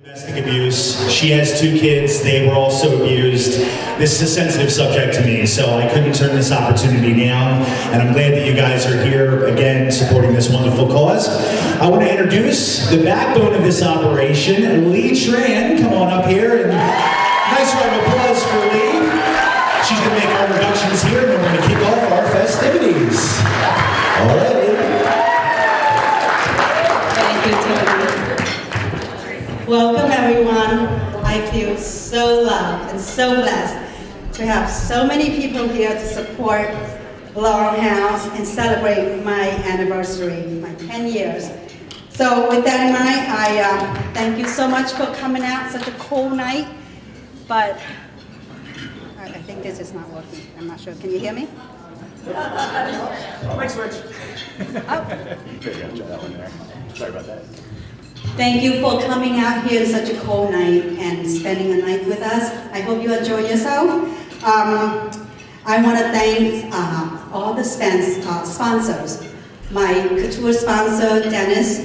Domestic abuse. She has 2 kids. They were also abused. This is a sensitive subject to me, so I couldn't turn this opportunity down. And I'm glad that you guys are here again supporting this wonderful cause. I want to introduce the backbone of this operation, Lee Tran. Come on up here. And nice round of applause for Lee. She's going to make our introductions here, and we're going to kick off our festivities. All right, Lee. Thank you, Tony. Welcome, everyone. I feel so loved and so blessed to have so many people here to support Laurel House and celebrate my anniversary, my 10 years. So with that in mind, I thank you so much for coming out. Such a cool night, but I think this is not working. I'm not sure. Can you hear me? Mic switch. Oh. You figured I'd try that one there. Sorry about that. Thank you for coming out here such a cold night and spending a night with us. I hope you enjoy yourself. I want to thank all the sponsors. My couture sponsor, Dennis,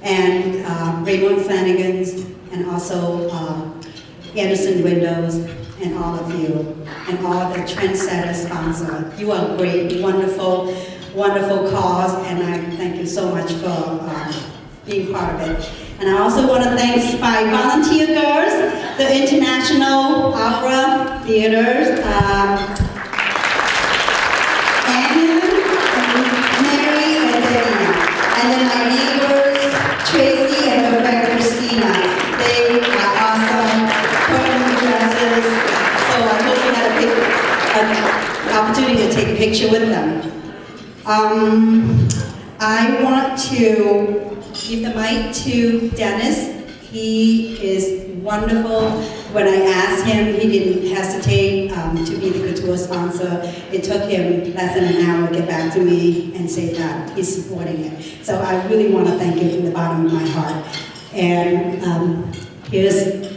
and Raymond Flanagan's, and also Anderson Windows, and all of you, and all the trendsetter sponsors. You are great, wonderful, wonderful cause, and I thank you so much for being part of it. And I also want to thank my volunteer girls, the International Opera Theaters, Anna, Mary, and Debbie. And then my neighbors, Tracy and her friend Christina. They are awesome, purple dresses. So I hope you had an opportunity to take a picture with them. I want to give the mic to Dennis. He is wonderful. When I asked him, he didn't hesitate to be the couture sponsor. It took him less than an hour to get back to me and say that he's supporting it. So I really want to thank him from the bottom of my heart. And here's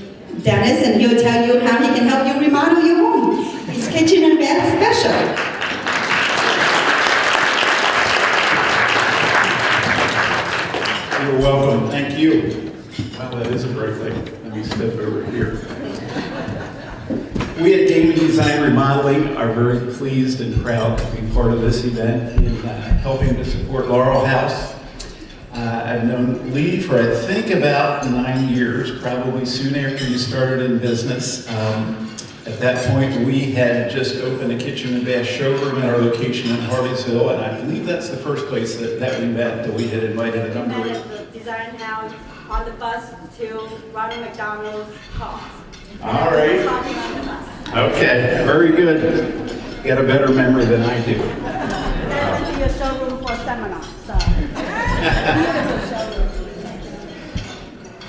Dennis, and he'll tell you how he can help you remodel your home. He's kitchen and bath special. You're welcome. Thank you. Wow, that is a great thing. Let me step over here. We at Gaming Design Remodeling are very pleased and proud to be part of this event in helping to support Laurel House. I've known Lee for I think about 9 years, probably soon after you started in business. At that point, we had just opened a kitchen and bath showroom at our location in Harleysville, and I believe that's the first place that we met, that we had invited a number of... The design house on the bus to Ronald McDonald's cars. All right. Talking on the bus. Okay, very good. You got a better memory than I do. Then I went to your showroom for a seminar, so.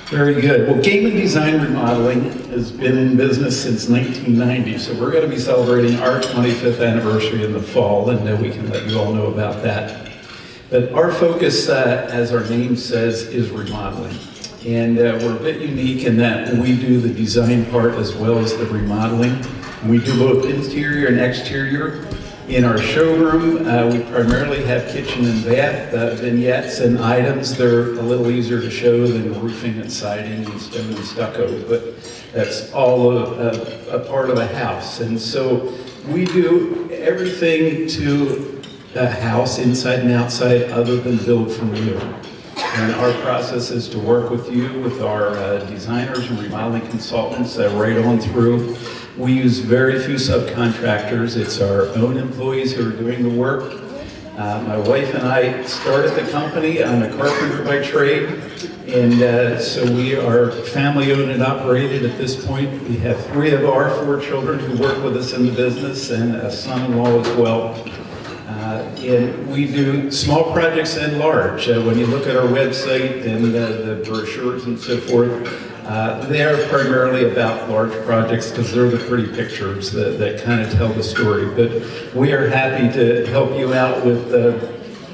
Very good. Well, Gaming Design Remodeling has been in business since 1990, so we're going to be celebrating our 25th anniversary in the fall, and we can let you all know about that. But our focus, as our name says, is remodeling. And we're a bit unique in that we do the design part as well as the remodeling. We do both interior and exterior. In our showroom, we primarily have kitchen and bath vignettes and items. They're a little easier to show than roofing and siding and stone and stucco, but that's all a part of a house. And so we do everything to a house, inside and outside, other than build from new. And our process is to work with you, with our designers and remodeling consultants right on through. We use very few subcontractors. It's our own employees who are doing the work. My wife and I started the company. I'm a carpenter by trade. And so we are family owned and operated at this point. We have 3 of our 4 children who work with us in the business and a son-in-law as well. And we do small projects and large. When you look at our website and the brochures and so forth, they are primarily about large projects because they're the pretty pictures that kind of tell the story. But we are happy to help you out with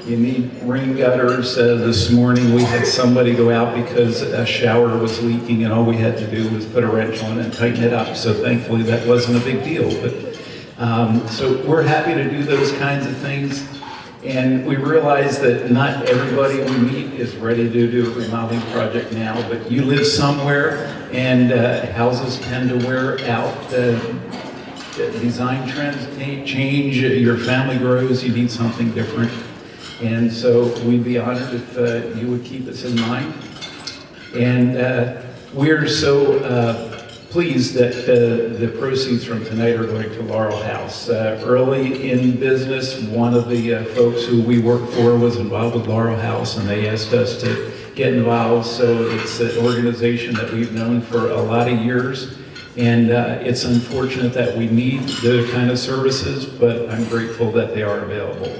you need rain gutters. This morning we had somebody go out because a shower was leaking and all we had to do was put a wrench on it and tighten it up. So thankfully that wasn't a big deal. But so we're happy to do those kinds of things. And we realize that not everybody we meet is ready to do a remodeling project now, but you live somewhere and houses tend to wear out. Design trends change, your family grows, you need something different. And so we'd be honored if you would keep us in mind. And we're so pleased that the proceeds from tonight are going to Laurel House. Early in business, one of the folks who we worked for was involved with Laurel House, and they asked us to get involved. So it's an organization that we've known for a lot of years. And it's unfortunate that we need those kind of services, but I'm grateful that they are available.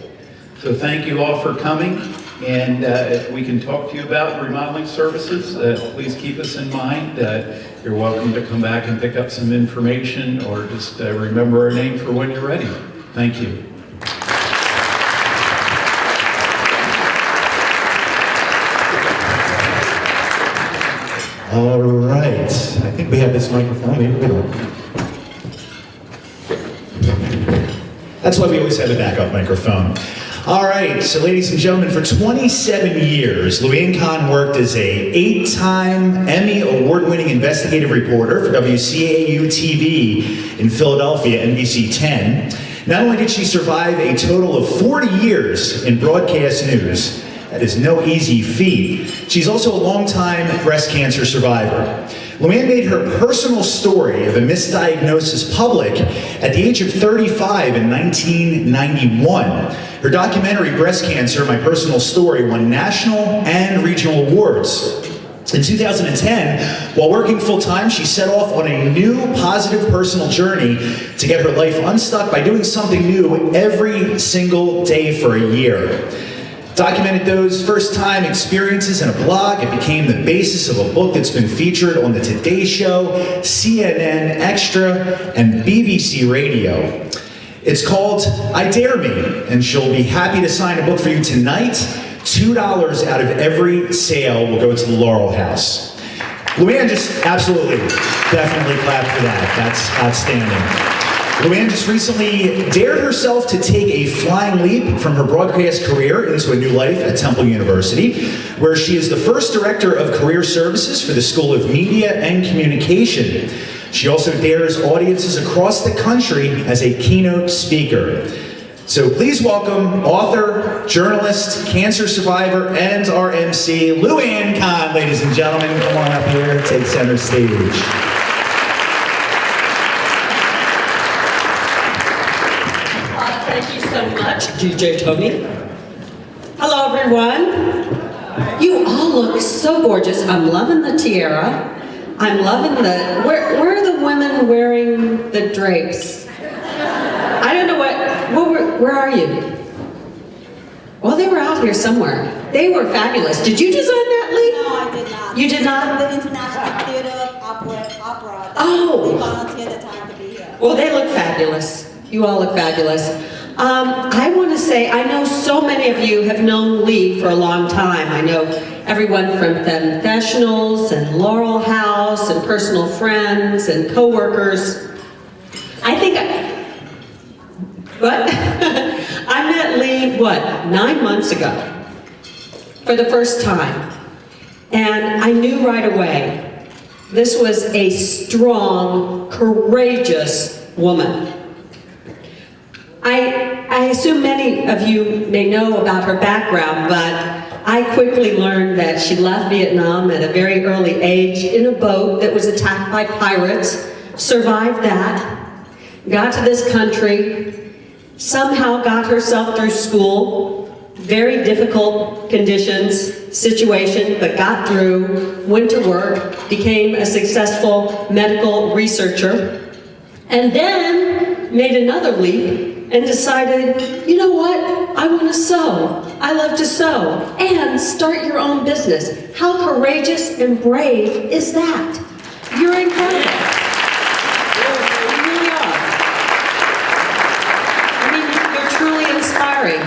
So thank you all for coming, and if we can talk to you about remodeling services, please keep us in mind. You're welcome to come back and pick up some information, or just remember our name for when you're ready. Thank you. All right, I think we have this microphone. Maybe we don't. That's why we always have a backup microphone. All right, so ladies and gentlemen, for 27 years, Luann Kahn worked as a 8-time Emmy award-winning investigative reporter for WCAU TV in Philadelphia, NBC 10. Not only did she survive a total of 40 years in broadcast news, that is no easy feat, she's also a longtime breast cancer survivor. Luann made her personal story of a misdiagnosis public at the age of 35 in 1991. Her documentary, Breast Cancer, My Personal Story, won national and regional awards. In 2010, while working full-time, she set off on a new positive personal journey to get her life unstuck by doing something new every single day for a year. Documented those first-time experiences in a blog. It became the basis of a book that's been featured on the Today Show, CNN Extra, and BBC Radio. It's called I Dare Me, and she'll be happy to sign a book for you tonight. $2 out of every sale will go to the Laurel House. Luann just absolutely, definitely clap for that. That's outstanding. Luann just recently dared herself to take a flying leap from her broadcast career into a new life at Temple University, where she is the first director of career services for the School of Media and Communication. She also dares audiences across the country as a keynote speaker. So please welcome author, journalist, cancer survivor, and our MC, Luann Kahn, ladies and gentlemen. Come on up here, take center stage. Thank you so much, DJ Tony. Hello, everyone. You all look so gorgeous. I'm loving the tiara. I'm loving the, where are the women wearing the drapes? I don't know where are you? Well, they were out here somewhere. They were fabulous. Did you design that, Lee? No, I did not. You did not? The International Theater Opera. Oh. They volunteered the time to be here. Well, they look fabulous. You all look fabulous. I want to say, I know so many of you have known Lee for a long time. I know everyone from Confessionals and Laurel House and personal friends and co-workers. I met Lee, 9 months ago for the first time. And I knew right away, this was a strong, courageous woman. I assume many of you may know about her background, but I quickly learned that she left Vietnam at a very early age in a boat that was attacked by pirates, survived that, got to this country, somehow got herself through school, very difficult conditions, situation, but got through, went to work, became a successful medical researcher, and then made another leap and decided, you know what, I want to sew. I love to sew. And start your own business. How courageous and brave is that? You're incredible. You really are. I mean, you're truly inspiring.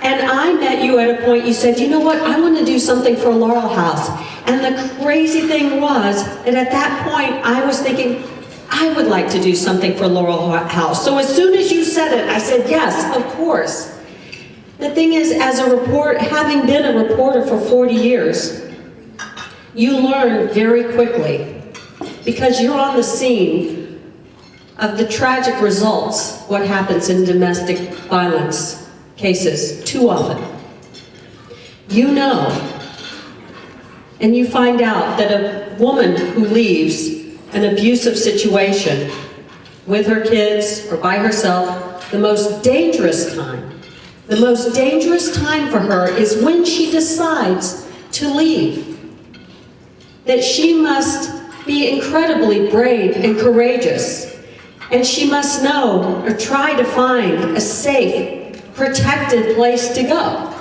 And I met you at a point, you said, you know what, I want to do something for Laurel House. And the crazy thing was that at that point, I was thinking, I would like to do something for Laurel House. So as soon as you said it, I said, yes, of course. The thing is, as a having been a reporter for 40 years, you learn very quickly because you're on the scene of the tragic results, what happens in domestic violence cases too often. You know, and you find out that a woman who leaves an abusive situation with her kids or by herself, the most dangerous time for her is when she decides to leave. That she must be incredibly brave and courageous, and she must know or try to find a safe, protected place to go.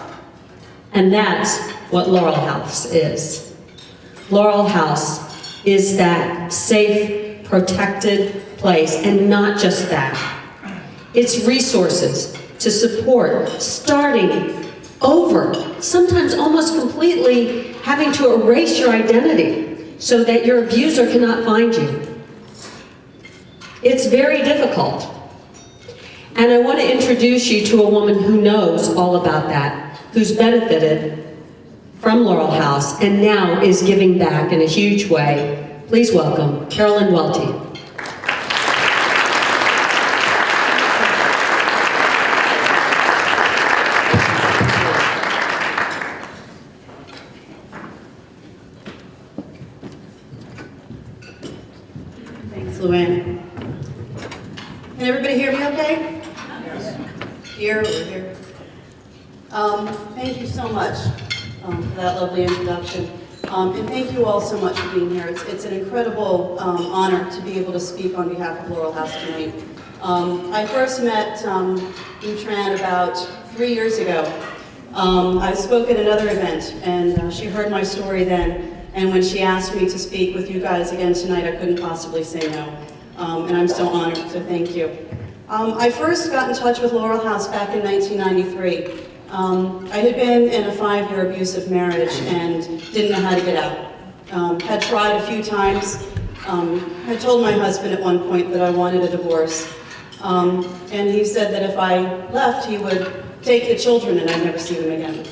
And that's what Laurel House is. Laurel House is that safe, protected place, and not just that. It's resources to support, starting over, sometimes almost completely having to erase your identity so that your abuser cannot find you. It's very difficult. And I want to introduce you to a woman who knows all about that, who's benefited from Laurel House and now is giving back in a huge way. Please welcome Carolyn Welty. Thanks, Luann. Can everybody hear me okay? Here, over here. Thank you so much for that lovely introduction. And thank you all so much for being here. It's an incredible honor to be able to speak on behalf of Laurel House tonight. I first met Tran about 3 years ago. I spoke at another event, and she heard my story then. And when she asked me to speak with you guys again tonight, I couldn't possibly say no. And I'm so honored, so thank you. I first got in touch with Laurel House back in 1993. I had been in a 5-year abusive marriage and didn't know how to get out. Had tried a few times. Had told my husband at one point that I wanted a divorce. And he said that if I left, he would take the children and I'd never see them again.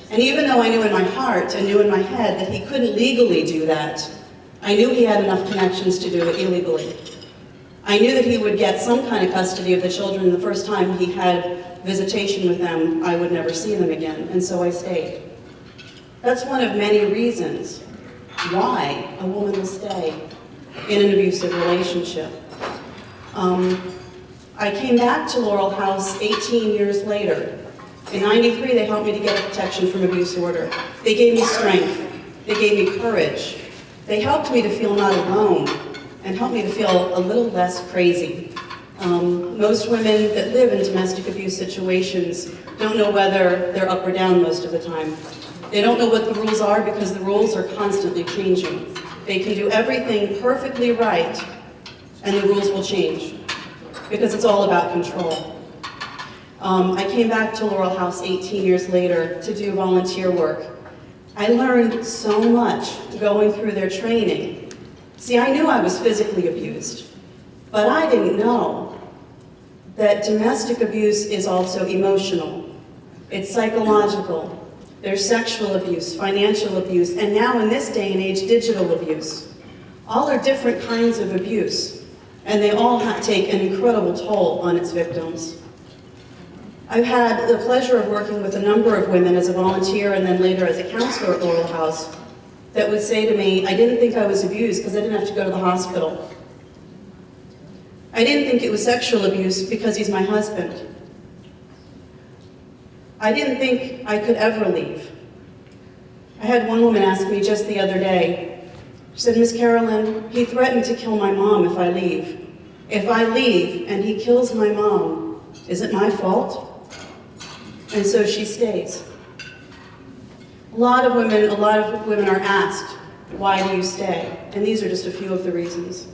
And even though I knew in my heart and knew in my head that he couldn't legally do that, I knew he had enough connections to do it illegally. I knew that he would get some kind of custody of the children. The first time he had visitation with them, I would never see them again, and so I stayed. That's one of many reasons why a woman will stay in an abusive relationship. I came back to Laurel House 18 years later. In '93, they helped me to get a protection from abuse order. They gave me strength. They gave me courage. They helped me to feel not alone and helped me to feel a little less crazy. Most women that live in domestic abuse situations don't know whether they're up or down most of the time. They don't know what the rules are because the rules are constantly changing. They can do everything perfectly right and the rules will change because it's all about control. I came back to Laurel House 18 years later to do volunteer work. I learned so much going through their training. See, I knew I was physically abused, but I didn't know that domestic abuse is also emotional. It's psychological. There's sexual abuse, financial abuse, and now in this day and age, digital abuse. All are different kinds of abuse, and they all take an incredible toll on its victims. I've had the pleasure of working with a number of women as a volunteer and then later as a counselor at Laurel House that would say to me, I didn't think I was abused because I didn't have to go to the hospital. I didn't think it was sexual abuse because he's my husband. I didn't think I could ever leave. I had one woman ask me just the other day, she said, Miss Carolyn, he threatened to kill my mom if I leave. If I leave and he kills my mom, is it my fault? And so she stays. A lot of women are asked, why do you stay? And these are just a few of the reasons.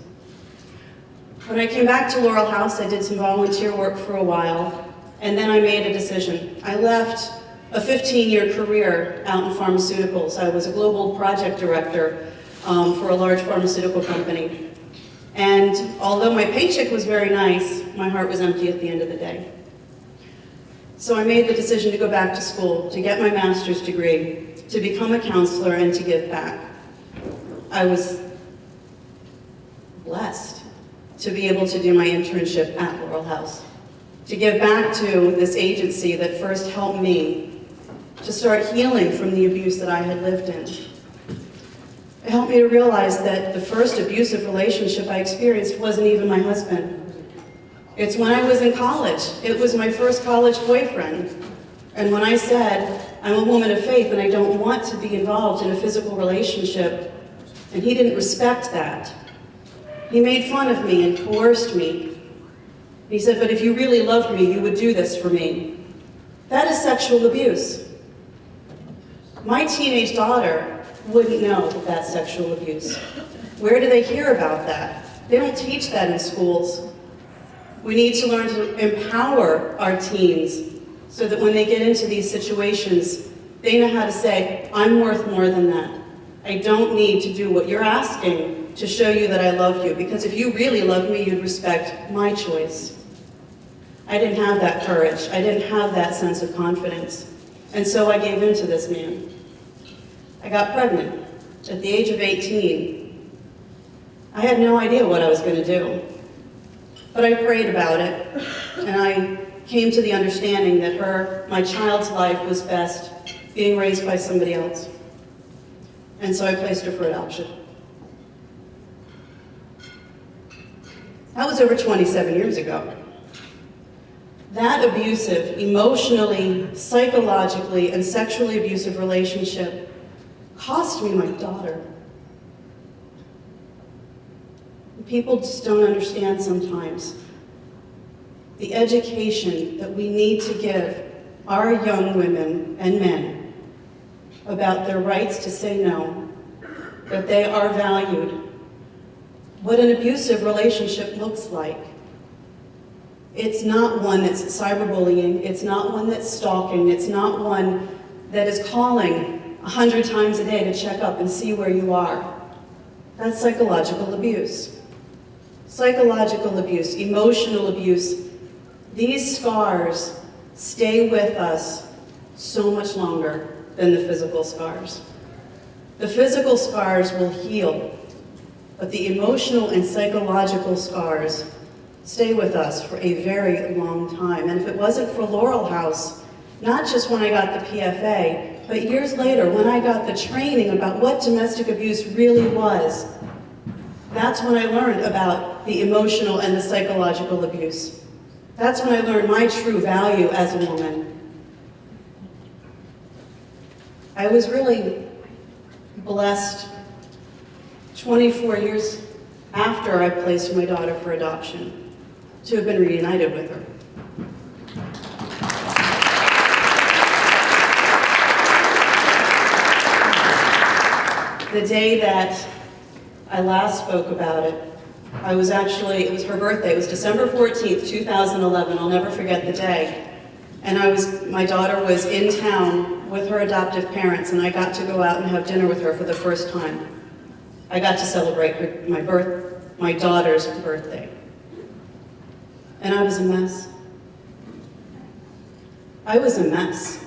When I came back to Laurel House, I did some volunteer work for a while, and then I made a decision. I left a 15-year career out in pharmaceuticals. I was a global project director for a large pharmaceutical company. And although my paycheck was very nice, my heart was empty at the end of the day. So I made the decision to go back to school, to get my master's degree, to become a counselor, and to give back. I was blessed to be able to do my internship at Laurel House, to give back to this agency that first helped me to start healing from the abuse that I had lived in. It helped me to realize that the first abusive relationship I experienced wasn't even my husband. It's when I was in college. It was my first college boyfriend. And when I said, I'm a woman of faith and I don't want to be involved in a physical relationship, and he didn't respect that. He made fun of me and coerced me. He said, but if you really loved me, you would do this for me. That is sexual abuse. My teenage daughter wouldn't know that that's sexual abuse. Where do they hear about that? They don't teach that in schools. We need to learn to empower our teens so that when they get into these situations, they know how to say, I'm worth more than that. I don't need to do what you're asking to show you that I love you, because if you really loved me, you'd respect my choice. I didn't have that courage. I didn't have that sense of confidence. And so I gave in to this man. I got pregnant at the age of 18. I had no idea what I was going to do. But I prayed about it, and I came to the understanding that my child's life was best being raised by somebody else. And so I placed her for adoption. That was over 27 years ago. That abusive, emotionally, psychologically, and sexually abusive relationship cost me my daughter. People just don't understand sometimes the education that we need to give our young women and men about their rights to say no, that they are valued, what an abusive relationship looks like. It's not one that's cyberbullying, it's not one that's stalking, it's not one that is calling 100 times a day to check up and see where you are. That's psychological abuse. Psychological abuse, emotional abuse, these scars stay with us so much longer than the physical scars. The physical scars will heal, but the emotional and psychological scars stay with us for a very long time. And if it wasn't for Laurel House, not just when I got the PFA, but years later when I got the training about what domestic abuse really was, that's when I learned about the emotional and the psychological abuse. That's when I learned my true value as a woman. I was really blessed 24 years after I placed my daughter for adoption to have been reunited with her. The day that I last spoke about it, it was her birthday. It was December 14th, 2011. I'll never forget the day. And my daughter was in town with her adoptive parents, and I got to go out and have dinner with her for the first time. I got to celebrate my daughter's birthday. And I was a mess. I was a mess.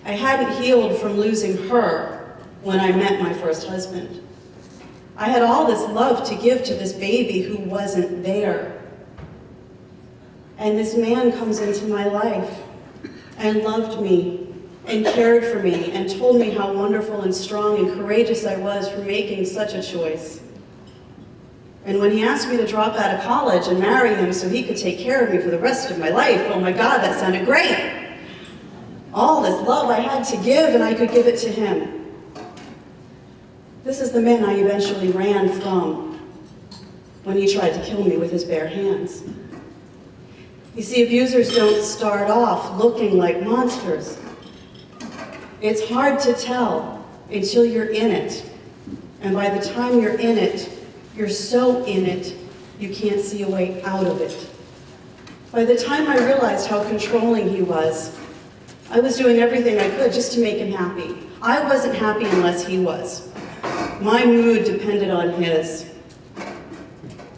I hadn't healed from losing her when I met my first husband. I had all this love to give to this baby who wasn't there. And this man comes into my life and loved me and cared for me and told me how wonderful and strong and courageous I was for making such a choice. And when he asked me to drop out of college and marry him so he could take care of me for the rest of my life, oh my God, that sounded great. All this love I had to give, and I could give it to him. This is the man I eventually ran from when he tried to kill me with his bare hands. You see, abusers don't start off looking like monsters. It's hard to tell until you're in it. And by the time you're in it, you're so in it, you can't see a way out of it. By the time I realized how controlling he was, I was doing everything I could just to make him happy. I wasn't happy unless he was. My mood depended on his.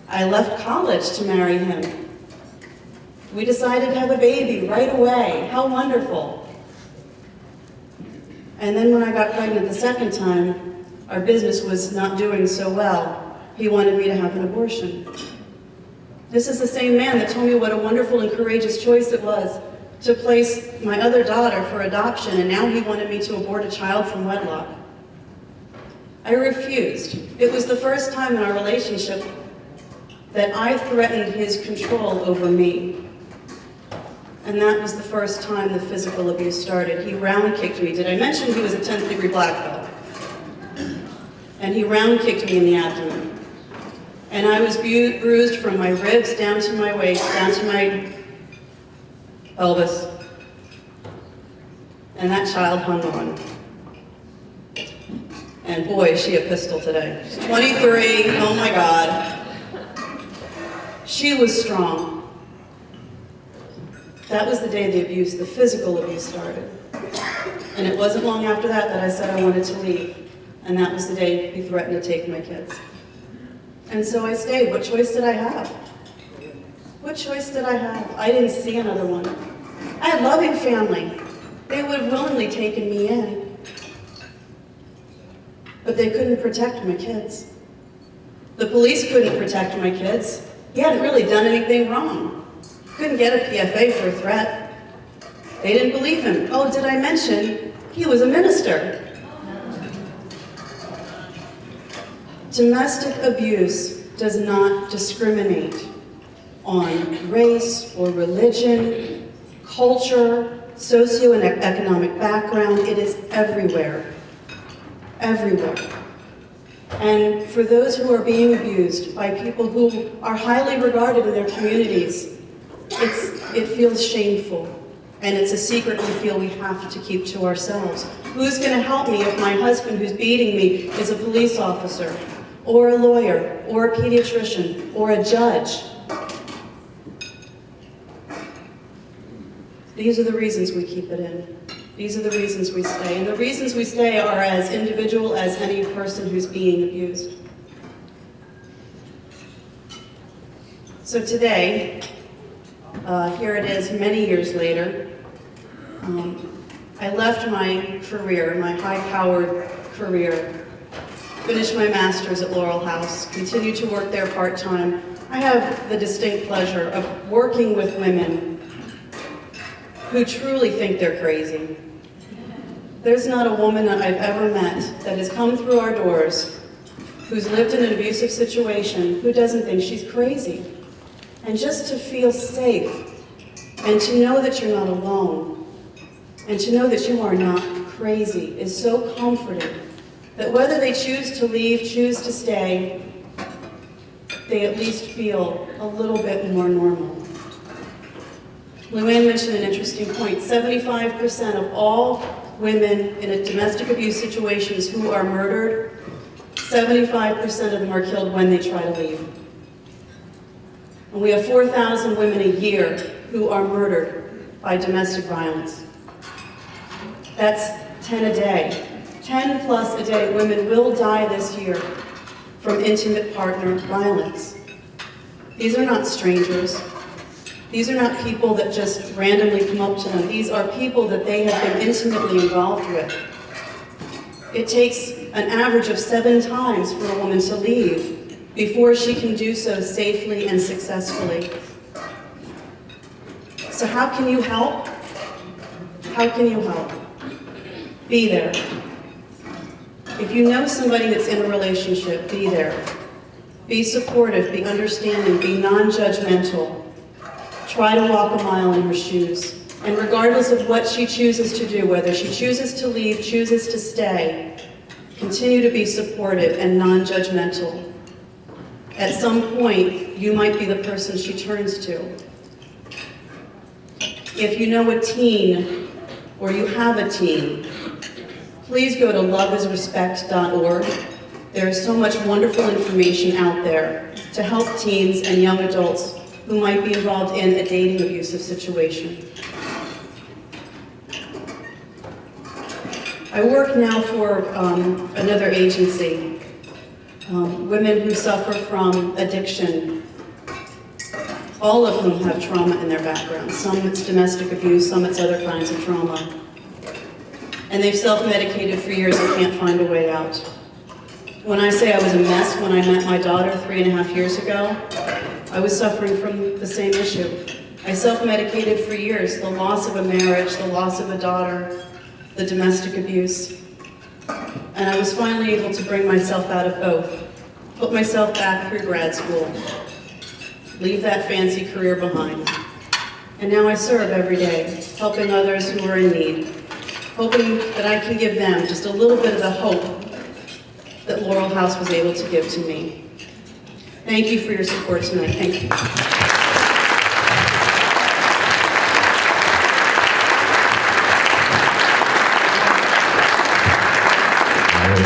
I left college to marry him. We decided to have a baby right away. How wonderful. And then when I got pregnant the second time, our business was not doing so well. he wanted me to have an abortion. This is the same man that told me what a wonderful and courageous choice it was to place my other daughter for adoption, and now he wanted me to abort a child from wedlock. I refused. It was the first time in our relationship that I threatened his control over me. And that was the first time the physical abuse started. He round kicked me. Did I mention he was a 10th degree black belt? And he round kicked me in the abdomen. And I was bruised from my ribs down to my waist, down to my pelvis. And that child hung on. And boy, is she a pistol today. She's 23, oh my God. She was strong. That was the day the abuse, the physical abuse started. And it wasn't long after that that I said I wanted to leave. And that was the day he threatened to take my kids. And so I stayed. What choice did I have? What choice did I have? I didn't see another one. I had a loving family. They would have willingly taken me in. But they couldn't protect my kids. The police couldn't protect my kids. He hadn't really done anything wrong. Couldn't get a PFA for a threat. They didn't believe him. Oh, did I mention he was a minister? Domestic abuse does not discriminate on race or religion, culture, socioeconomic background. It is everywhere. Everywhere. And for those who are being abused by people who are highly regarded in their communities, it feels shameful. And it's a secret we feel we have to keep to ourselves. Who's going to help me if my husband who's beating me is a police officer, or a lawyer, or a pediatrician, or a judge? These are the reasons we keep it in. These are the reasons we stay. And the reasons we stay are as individual as any person who's being abused. So today, here it is many years later. I left my career, my high-powered career, finished my master's at Laurel House, continued to work there part-time. I have the distinct pleasure of working with women who truly think they're crazy. There's not a woman that I've ever met that has come through our doors who's lived in an abusive situation who doesn't think she's crazy. And just to feel safe and to know that you're not alone and to know that you are not crazy is so comforting that whether they choose to leave, choose to stay, they at least feel a little bit more normal. Luann mentioned an interesting point. 75% of all women in a domestic abuse situations who are murdered, 75% of them are killed when they try to leave. And we have 4,000 women a year who are murdered by domestic violence. That's 10 a day. 10 plus a day women will die this year from intimate partner violence. These are not strangers. These are not people that just randomly come up to them. These are people that they have been intimately involved with. It takes an average of 7 times for a woman to leave before she can do so safely and successfully. So how can you help? How can you help? Be there. If you know somebody that's in a relationship, be there. Be supportive, be understanding, be non-judgmental. Try to walk a mile in her shoes. And regardless of what she chooses to do, whether she chooses to leave, chooses to stay, continue to be supportive and non-judgmental. At some point, you might be the person she turns to. If you know a teen, or you have a teen, please go to loveisrespect.org. There is so much wonderful information out there to help teens and young adults who might be involved in a dating abusive situation. I work now for another agency, women who suffer from addiction. All of them have trauma in their background. Some it's domestic abuse, some it's other kinds of trauma. And they've self-medicated for years and can't find a way out. When I say I was a mess when I met my daughter 3.5 years ago, I was suffering from the same issue. I self-medicated for years, the loss of a marriage, the loss of a daughter, the domestic abuse. And I was finally able to bring myself out of both, put myself back through grad school, leave that fancy career behind. And now I serve every day, helping others who are in need, hoping that I can give them just a little bit of the hope that Laurel House was able to give to me. Thank you for your support tonight. Thank you.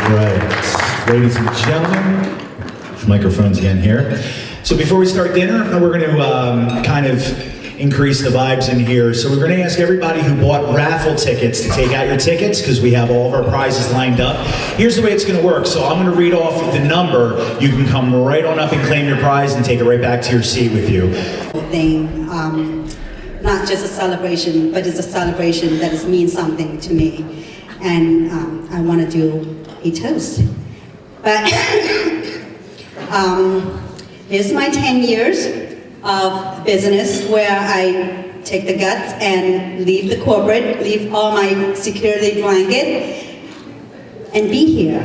All right, ladies and gentlemen, microphones again here. So before we start dinner, we're going to kind of increase the vibes in here. So we're going to ask everybody who bought raffle tickets to take out your tickets because we have all of our prizes lined up. Here's the way it's going to work. So I'm going to read off the number. You can come right on up and claim your prize and take it right back to your seat with you. Thing, not just a celebration, but it's a celebration that means something to me. And I want to do a toast. But here's my 10 years of business where I take the guts and leave the corporate, leave all my security blanket, and be here.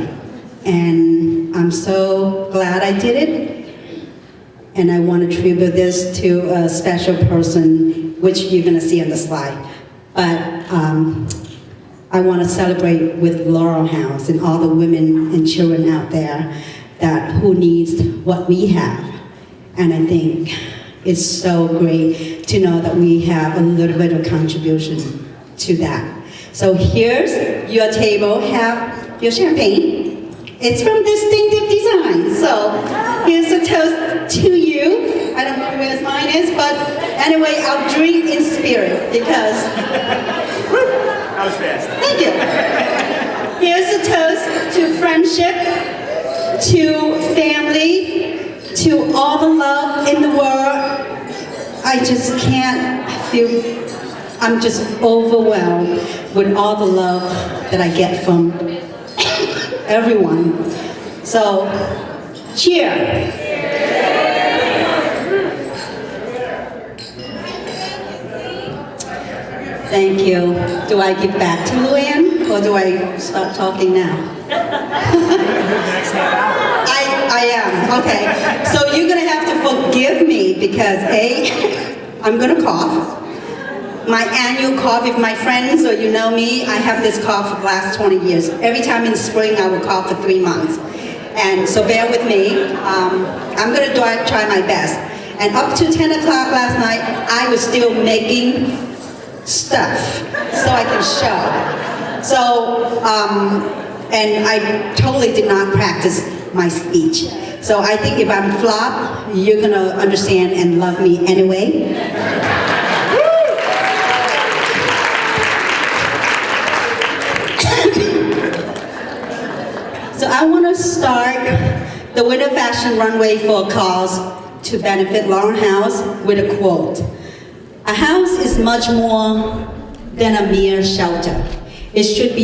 And I'm so glad I did it. And I want to attribute this to a special person, which you're going to see on the slide. But I want to celebrate with Laurel House and all the women and children out there that who needs what we have. And I think it's so great to know that we have a little bit of contribution to that. So here's your table, have your champagne. It's from Distinctive Design. So here's a toast to you. I don't know where mine is, but anyway, I'll drink in spirit because. That was fast. Thank you. Here's a toast to friendship, to family, to all the love in the world. I just can't feel, I'm just overwhelmed with all the love that I get from everyone. So, cheer. Thank you. Do I give back to Luann, or do I start talking now? I am, okay. So you're gonna have to forgive me because I'm gonna cough. My annual cough, if my friends or you know me, I have this cough for the last 20 years. Every time in spring, I will cough for 3 months. And so bear with me. I'm gonna try my best. And up to 10 o'clock last night, I was still making stuff so I can show. So, and I totally did not practice my speech. So I think if I'm flop, you're gonna understand and love me anyway. So I wanna start the Winter Fashion Runway for a cause to benefit Laurel House with a quote. A house is much more than a mere shelter. It should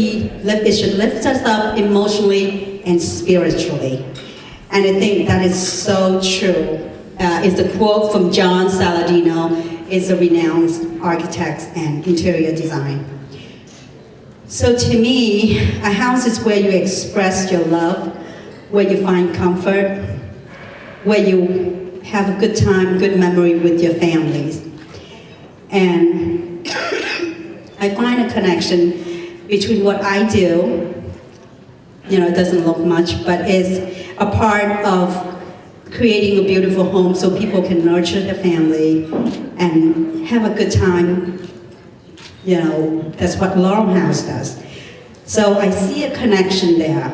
lift us up emotionally and spiritually. And I think that is so true. It's a quote from John Saladino, is a renowned architect and interior design. So to me, a house is where you express your love, where you find comfort, where you have a good time, good memory with your families. And I find a connection between what I do, you know, it doesn't look much, but is a part of creating a beautiful home so people can nurture their family and have a good time. You know, that's what Laurel House does. So I see a connection there.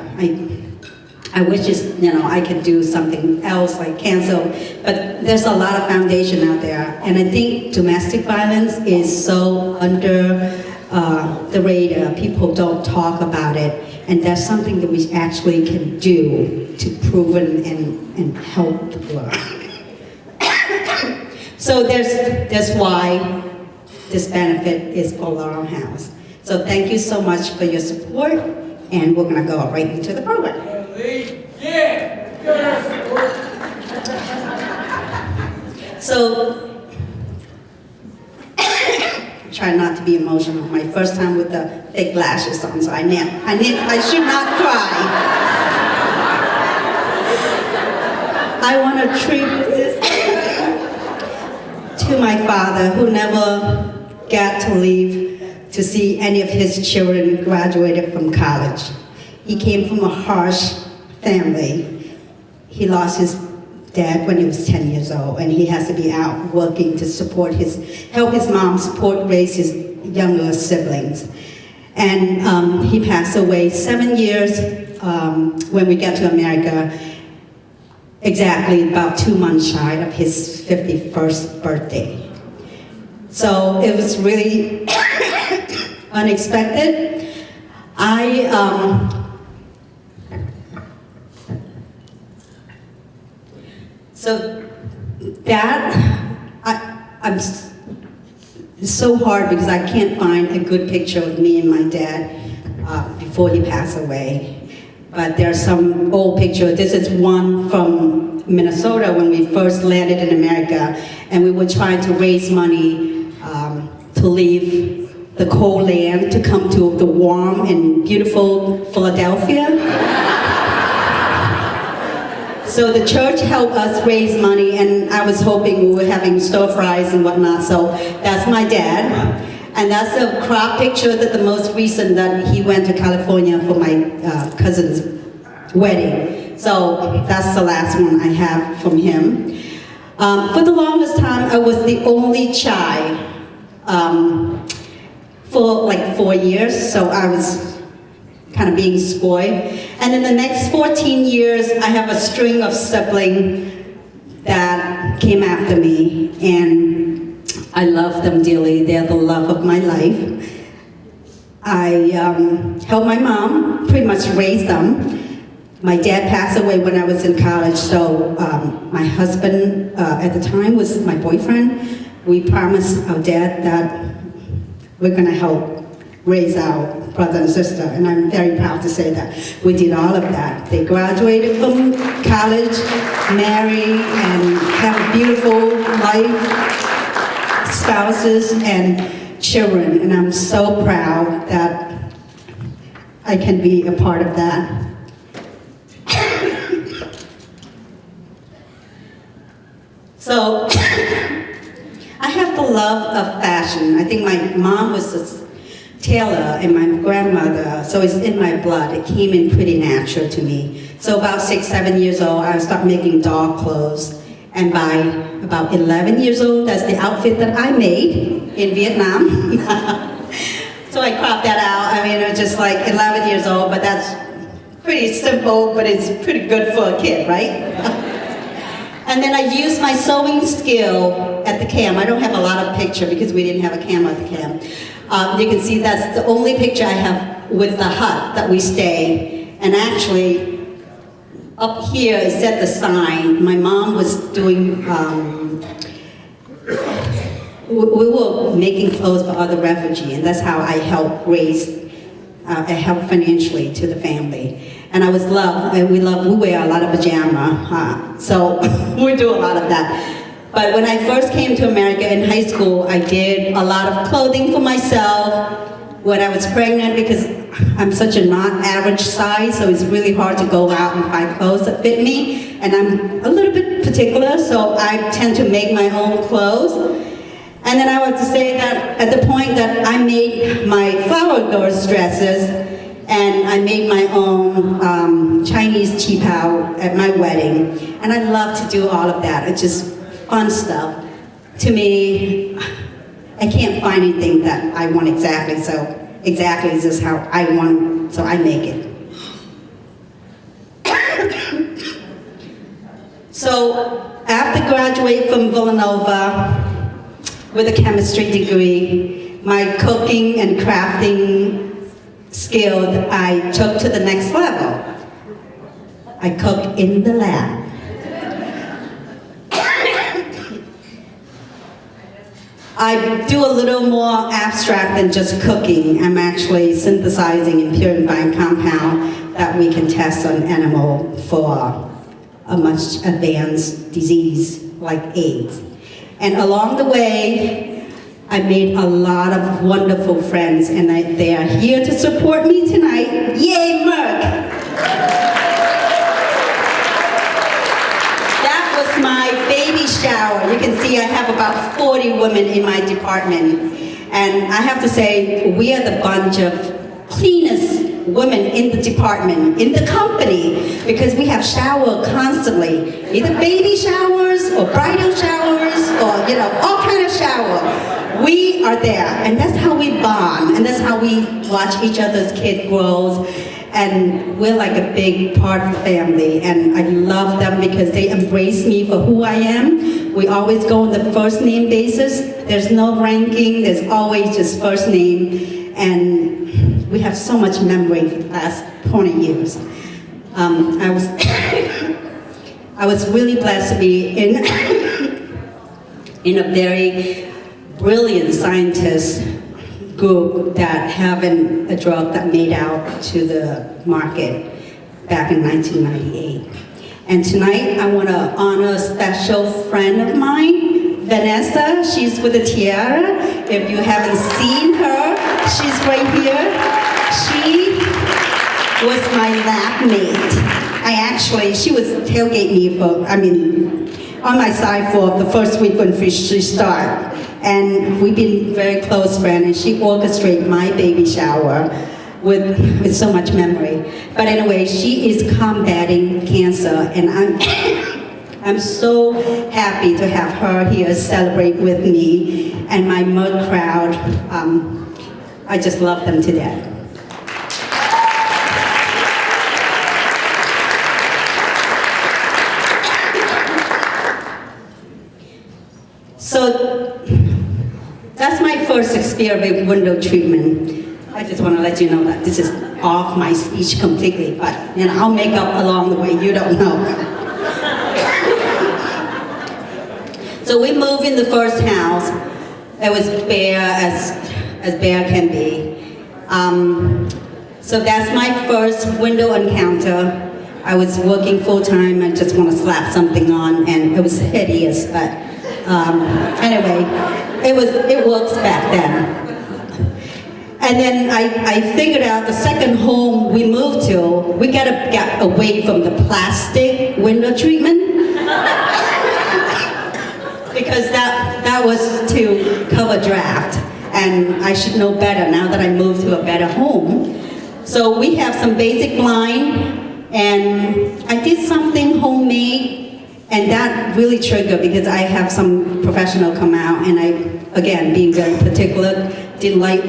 I wish I could do something else like cancel, but there's a lot of foundation out there. And I think domestic violence is so under the radar. People don't talk about it. And that's something that we actually can do to prove and help the world. So that's why this benefit is for Laurel House. So thank you so much for your support, and we're gonna go right into the program. So, try not to be emotional. My first time with the fake lashes on, so I should not cry. I want to treat this to my father, who never got to leave to see any of his children graduated from college. He came from a harsh family. He lost his dad when he was 10 years old, and he has to be out working to help his mom raise his younger siblings. And he passed away 7 years when we got to America, exactly about 2 months shy of his 51st birthday. So it was really unexpected. So that, I'm so hard because I can't find a good picture of me and my dad before he passed away. But there's some old picture. This is one from Minnesota when we first landed in America, and we were trying to raise money to leave the cold land to come to the warm and beautiful Philadelphia. So the church helped us raise money, and I was hoping we were having stir fries and whatnot. So that's my dad. And that's a crop picture that the most recent that he went to California for my cousin's wedding. So that's the last one I have from him. For the longest time, I was the only child for like 4 years. So I was kind of being spoiled. And in the next 14 years, I have a string of siblings that came after me, and I love them dearly. They're the love of my life. I helped my mom pretty much raise them. My dad passed away when I was in college, so my husband at the time was my boyfriend. We promised our dad that we're gonna help raise our brother and sister, and I'm very proud to say that we did all of that. They graduated from college, married, and have a beautiful life, spouses and children, and I'm so proud that I can be a part of that. So, I have the love of fashion. I think my mom was a tailor and my grandmother, so it's in my blood. It came in pretty natural to me. So about 6, 7 years old, I started making doll clothes. And by about 11 years old, that's the outfit that I made in Vietnam. So I cropped that out. I mean, it was just like 11 years old, but that's pretty simple, but it's pretty good for a kid, right? And then I used my sewing skill at the camp. I don't have a lot of picture because we didn't have a camera at the camp. You can see that's the only picture I have with the hut that we stay. And actually, up here is at the sign. My mom was doing, we were making clothes for other refugees, and that's how I helped help financially to the family. And we wear a lot of pajama, so we do a lot of that. But when I first came to America in high school, I did a lot of clothing for myself. When I was pregnant, because I'm such a not average size, so it's really hard to go out and find clothes that fit me. And I'm a little bit particular, so I tend to make my own clothes. And then I want to say that at the point that I made my flower girls dresses, and I made my own Chinese qipao at my wedding. And I love to do all of that. It's just fun stuff. To me, I can't find anything that I want exactly, so exactly is just how I want, so I make it. So after graduating from Villanova with a chemistry degree, my cooking and crafting skill I took to the next level. I cook in the lab. I do a little more abstract than just cooking. I'm actually synthesizing and purifying compound that we can test on animal for a much advanced disease like AIDS. And along the way, I made a lot of wonderful friends, and they are here to support me tonight. Yay, Merck! That was my baby shower. You can see I have about 40 women in my department. And I have to say, we are the bunch of cleanest women in the department, in the company, because we have shower constantly. Either baby showers or bridal showers or, you know, all kind of shower. We are there, and that's how we bond, and that's how we watch each other's kid grows. And we're like a big part of the family, and I love them because they embrace me for who I am. We always go on the first name basis. There's no ranking, there's always just first name, and we have so much memory for the last 20 years. I was really blessed to be in a very brilliant scientist group that having a drug that made out to the market back in 1998. And tonight I want to honor a special friend of mine, Vanessa. She's with the tiara. If you haven't seen her, she's right here. She was my lab mate. She was tailgate me on my side for the first week when she started. And we've been very close friends, and she orchestrated my baby shower with so much memory. But anyway, she is combating cancer, and I'm so happy to have her here celebrate with me and my Merck crowd. I just love them to death. So that's my first experience with window treatment. I just want to let you know that this is off my speech completely, but I'll make up along the way, you don't know. So we moved in the first house. It was bare as bare can be. So that's my first window encounter. I was working full-time, I just want to slap something on, and it was hideous, but anyway, it works back then. And then I figured out the second home we moved to, we gotta get away from the plastic window treatment. Because that was to cover draft. And I should know better now that I moved to a better home. So we have some basic blind, and I did something homemade, and that really triggered because I have some professional come out, and I, again, being very particular, didn't like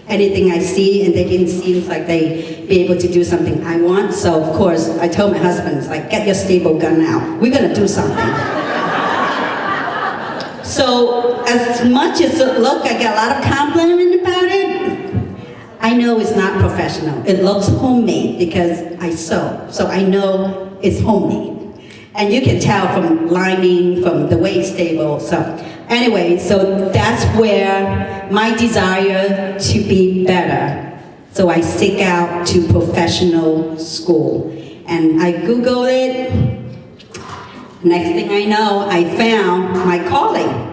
anything I see, and they didn't seem like they'd be able to do something I want. So of course, I told my husband, it's like, get your staple gun out. We're gonna do something. So as much as it looked, I got a lot of compliment about it. I know it's not professional. It looks homemade because I sew. So I know it's homemade. And you can tell from lining, from the way it's stable. So anyway, so that's where my desire to be better. So I seek out to professional school. And I Googled it. Next thing I know, I found my calling.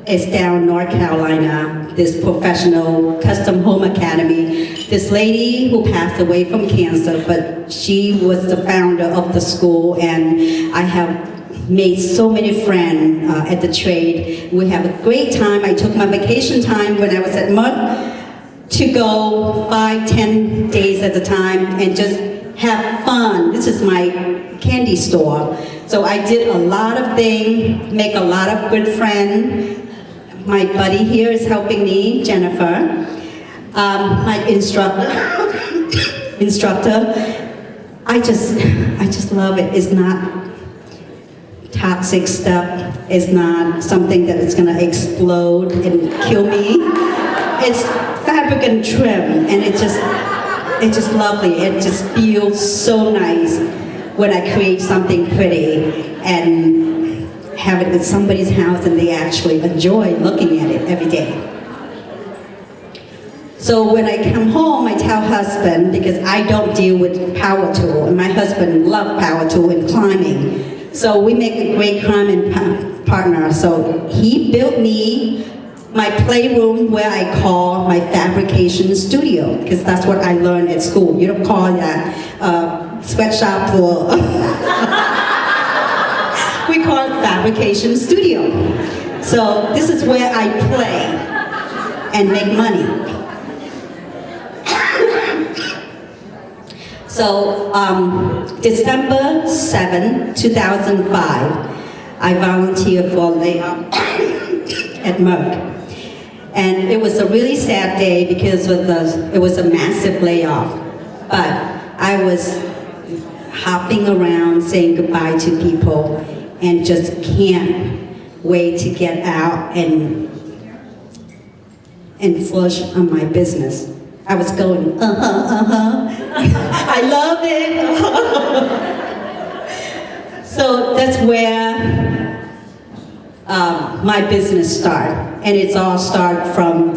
It's down in North Carolina, this professional custom home academy. This lady who passed away from cancer, but she was the founder of the school, and I have made so many friends at the trade. We have a great time. I took my vacation time when I was at Merck to go 5-10 days at a time and just have fun. This is my candy store. So I did a lot of things, make a lot of good friends. My buddy here is helping me, Jennifer. My instructor. I just love it. It's not toxic stuff. It's not something that is gonna explode and kill me. It's fabric and trim, and it's just lovely. It just feels so nice when I create something pretty and have it at somebody's house and they actually enjoy looking at it every day. So when I come home, I tell husband, because I don't deal with power tool, and my husband loves power tool and climbing. So we make a great climbing partner. So he built me my playroom, where I call my fabrication studio, because that's what I learned at school. You don't call that sweatshop for... We call it fabrication studio. So this is where I play and make money. So December 7, 2005, I volunteered for layoff at Merck. And it was a really sad day because it was a massive layoff. But I was hopping around saying goodbye to people and just can't wait to get out and flush on my business. I was going, I love it. So that's where my business started. And it's all started from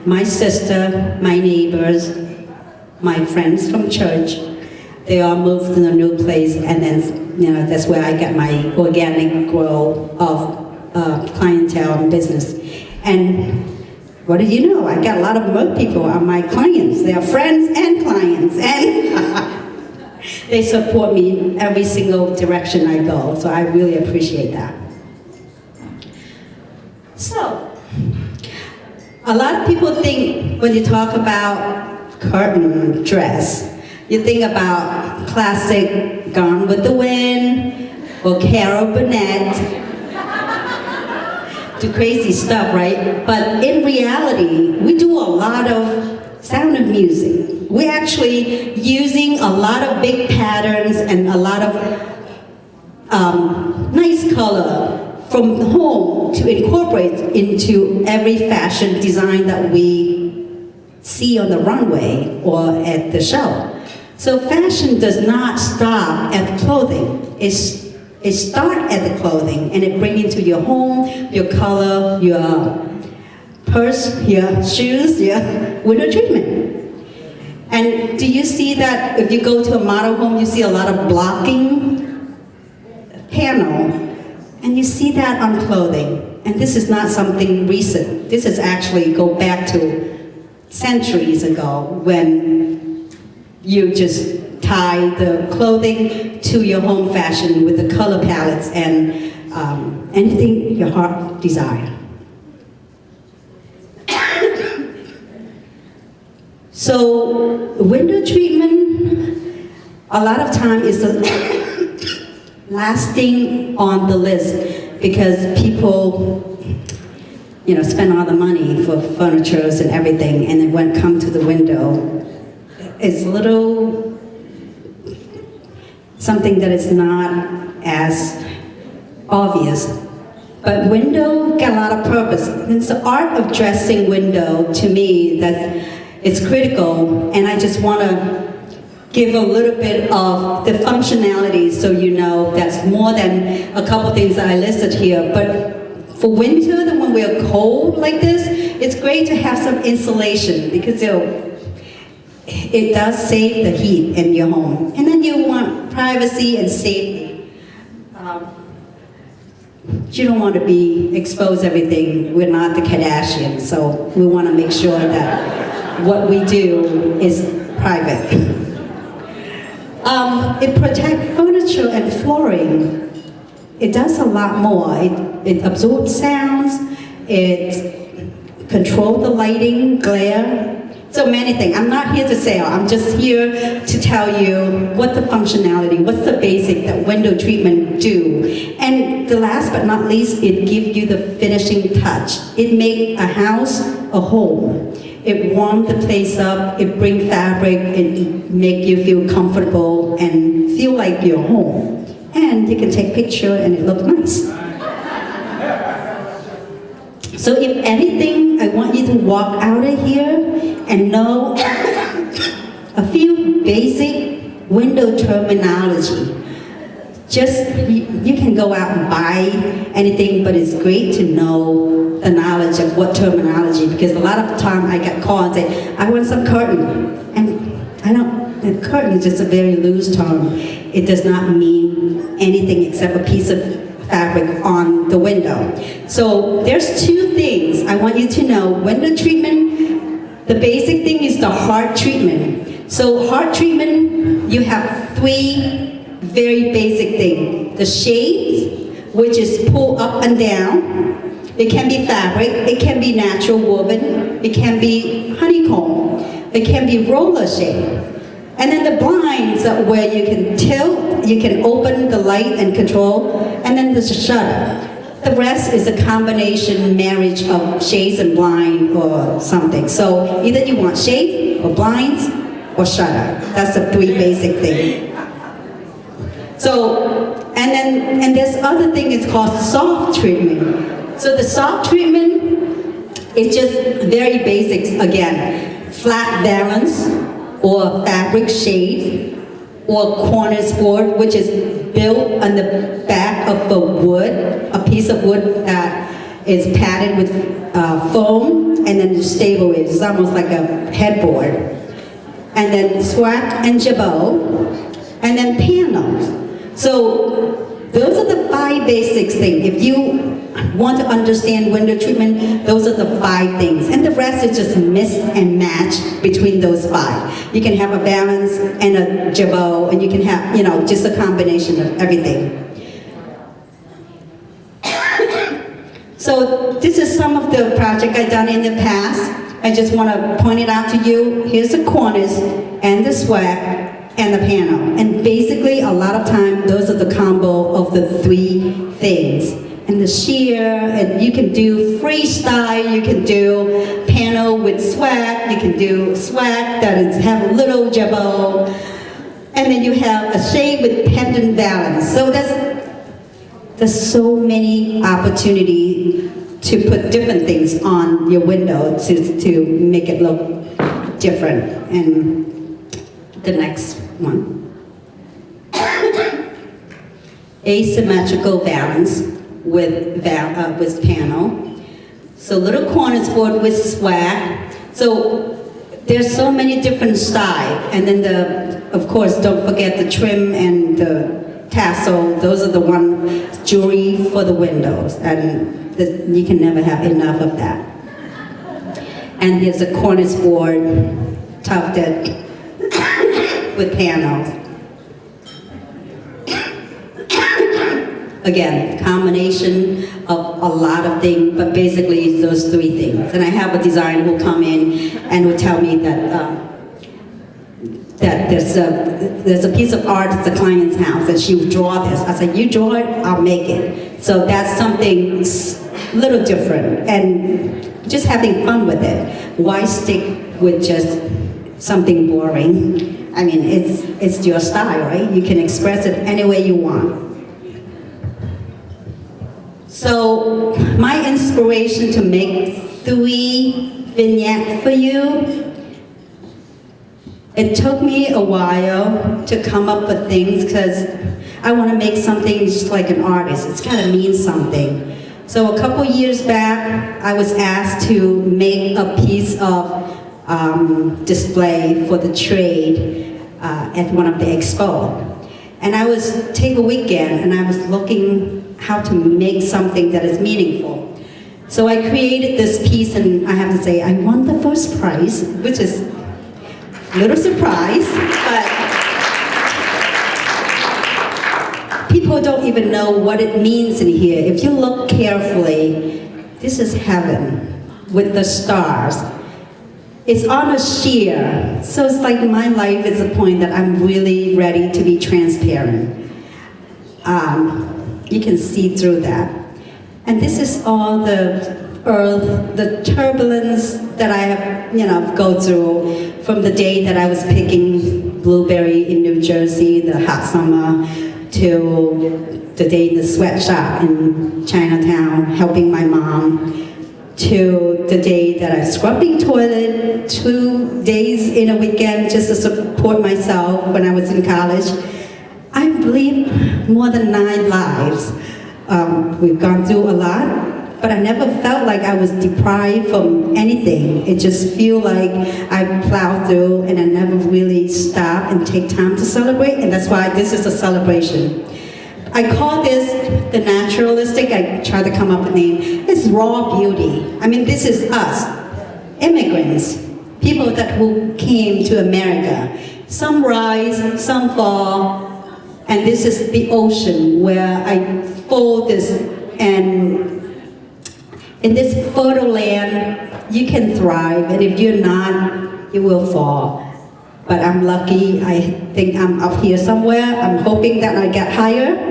my sister, my neighbors, my friends from church. They all moved to a new place, and then that's where I got my organic growth of clientele and business. And what do you know? I got a lot of Merck people are my clients. They are friends and clients, and they support me every single direction I go. So I really appreciate that. So, a lot of people think when you talk about curtain dress, you think about classic Gone with the Wind or Carol Burnett. Do crazy stuff, right? But in reality, we do a lot of sound of music. We're actually using a lot of big patterns and a lot of nice color from home to incorporate into every fashion design that we see on the runway or at the show. So fashion does not stop at clothing. It starts at the clothing, and it brings into your home, your color, your purse, your shoes, your window treatment. And do you see that if you go to a model home, you see a lot of blocking panel, and you see that on clothing. And this is not something recent. This is actually go back to centuries ago when you just tie the clothing to your home fashion with the color palettes and anything your heart desire. So window treatment, a lot of time is the last thing on the list because people spend all the money for furniture and everything, and then when it comes to the window, it's little something that is not as obvious. But window got a lot of purpose. It's the art of dressing window to me that it's critical, and I just want to give a little bit of the functionality so you know that's more than a couple things that I listed here. But for winter, when we're cold like this, it's great to have some insulation because it does save the heat in your home. And then you want privacy and safety. You don't want to be exposed everything. We're not the Kardashians, so we want to make sure that what we do is private. It protects furniture and flooring. It does a lot more. It absorbs sounds, it controls the lighting, glare, so many things. I'm not here to sell, I'm just here to tell you what the functionality, what's the basic that window treatment do. And the last but not least, it gives you the finishing touch. It makes a house a home. It warms the place up, it brings fabric, it makes you feel comfortable and feel like you're home. And you can take picture and it looks nice. So if anything, I want you to walk out of here and know a few basic window terminology. you can go out and buy anything, but it's great to know the knowledge of what terminology, because a lot of the time I get called and say, I want some curtain. And the curtain is just a very loose term. It does not mean anything except a piece of fabric on the window. So there's two things I want you to know. Window treatment, the basic thing is the hard treatment. So hard treatment, you have three very basic things. The shades, which is pull up and down. It can be fabric, it can be natural woven, it can be honeycomb, it can be roller shade. And then the blinds are where you can tilt, you can open the light and control, and then there's a shutter. The rest is a combination marriage of shades and blind or something. So either you want shades or blinds or shutter. That's the three basic things. So, and this other thing is called soft treatment. So the soft treatment is just very basics again. Flat valance or fabric shade or cornice board, which is built on the back of a wood, a piece of wood that is padded with foam, and then you stable it. It's almost like a headboard. And then swack and jabot, and then panels. So those are the 5 basics things. If you want to understand window treatment, those are the 5 things. And the rest is just mix and match between those 5. You can have a valance and a jabot, and you can have, just a combination of everything. So this is some of the project I've done in the past. I just want to point it out to you. Here's the cornice and the swag and the panel. And basically, a lot of time, those are the combo of the 3 things. And the sheer, and you can do freestyle, you can do panel with swag, you can do swag that is have a little jabot, and then you have a shade with pendant valance. So there's so many opportunities to put different things on your window to make it look different. And the next one. Asymmetrical valance with panel. So little cornice board with swag. So there's so many different styles. And then of course, don't forget the trim and the tassel. Those are the one jewelry for the windows. And you can never have enough of that. And here's a cornice board tufted with panels. Again, combination of a lot of things, but basically it's those 3 things. And I have a designer who come in and will tell me that that there's a piece of art at the client's house and she will draw this. I said, you draw it, I'll make it. So that's something a little different and just having fun with it. Why stick with just something boring? I mean, it's your style, right? You can express it any way you want. So my inspiration to make 3 vignettes for you, it took me a while to come up with things because I want to make something just like an artist. It's got to mean something. So a couple years back, I was asked to make a piece of display for the trade at one of the expo. And I was take a weekend and I was looking how to make something that is meaningful. So I created this piece and I have to say I won the first prize, which is a little surprise, but people don't even know what it means in here. If you look carefully, this is heaven with the stars. It's on a sheer, so it's like my life is a point that I'm really ready to be transparent. You can see through that. And this is all the earth, the turbulence that I have, go through from the day that I was picking blueberry in New Jersey, the hot summer, to the day in the sweatshop in Chinatown, helping my mom, to the day that I scrubbing toilet 2 days in a weekend just to support myself when I was in college. I believe more than 9 lives. We've gone through a lot, but I never felt like I was deprived from anything. It just feel like I plowed through and I never really stop and take time to celebrate, and that's why this is a celebration. I call this the naturalistic, I try to come up with a name. It's raw beauty. I mean, this is us, immigrants, people that who came to America. Some rise, some fall, and this is the ocean where I fold this, and in this fertile land, you can thrive, and if you're not, you will fall. But I'm lucky, I think I'm up here somewhere. I'm hoping that I get higher.